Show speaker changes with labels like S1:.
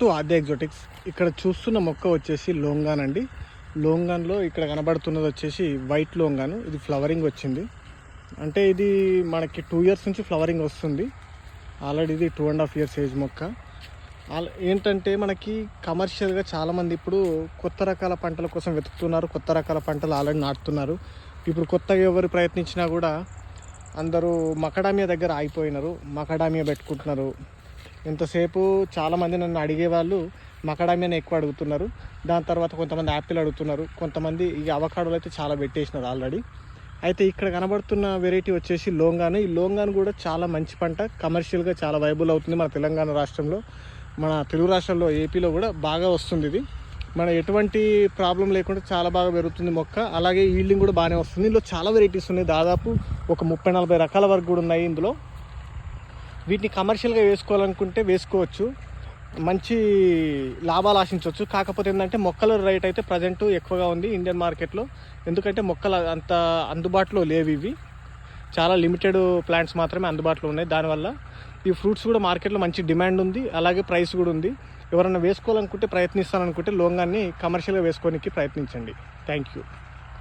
S1: To ఆద్య ఎగ్జోటిక్స్. ఇక్కడ చూస్తున్న మొక్క వచ్చేసి లోంగాన్ అండి. లోంగాన్లో ఇక్కడ కనబడుతున్నది వచ్చేసి వైట్ లోంగాను. ఇది ఫ్లవరింగ్ వచ్చింది, అంటే ఇది మనకి 2 years నుంచి ఫ్లవరింగ్ వస్తుంది. ఆల్రెడీ ఇది 2.5 years ఏజ్ మొక్క. ఏంటంటే మనకి కమర్షియల్గా చాలామంది ఇప్పుడు కొత్త రకాల పంటల కోసం వెతుకుతున్నారు, కొత్త రకాల పంటలు ఆల్రెడీ నాటుతున్నారు. ఇప్పుడు కొత్తగా ఎవరు ప్రయత్నించినా కూడా అందరూ మకడామియా దగ్గర ఆగిపోయినారు, మకడామియా పెట్టుకుంటున్నారు. ఎంతసేపు చాలామంది నన్ను అడిగేవాళ్ళు మకడామియాని ఎక్కువ అడుగుతున్నారు. దాని తర్వాత కొంతమంది యాపిల్ అడుగుతున్నారు, కొంతమంది ఈ అవకాడోలు అయితే చాలా పెట్టేసినారు ఆల్రెడీ. అయితే ఇక్కడ కనబడుతున్న వెరైటీ వచ్చేసి లోంగాను. ఈ లోంగాను కూడా చాలా మంచి పంట, కమర్షియల్గా చాలా వైబుల్ అవుతుంది. మన తెలంగాణ రాష్ట్రంలో, మన తెలుగు రాష్ట్రాల్లో, ఏపీలో కూడా బాగా వస్తుంది. ఇది మన ఎటువంటి ప్రాబ్లం లేకుండా చాలా బాగా పెరుగుతుంది మొక్క. అలాగే ఈల్డింగ్ కూడా బాగానే వస్తుంది. ఇందులో చాలా వెరైటీస్ ఉన్నాయి, దాదాపు ఒక 30-40 రకాల వరకు కూడా ఉన్నాయి ఇందులో. వీటిని కమర్షియల్గా వేసుకోవాలనుకుంటే వేసుకోవచ్చు, మంచి లాభాలు ఆశించవచ్చు. కాకపోతే ఏంటంటే మొక్కల రేట్ అయితే ప్రజెంట్ ఎక్కువగా ఉంది ఇండియన్ మార్కెట్లో. ఎందుకంటే మొక్కలు అంత అందుబాటులో లేవు, ఇవి చాలా లిమిటెడ్ ప్లాంట్స్ మాత్రమే అందుబాటులో ఉన్నాయి. దానివల్ల ఈ ఫ్రూట్స్ కూడా మార్కెట్లో మంచి డిమాండ్ ఉంది, అలాగే ప్రైస్ కూడా ఉంది. ఎవరైనా వేసుకోవాలనుకుంటే, ప్రయత్నిస్తాననుకుంటే లోంగాన్ని కమర్షియల్గా వేసుకోవడానికి ప్రయత్నించండి. Thank you.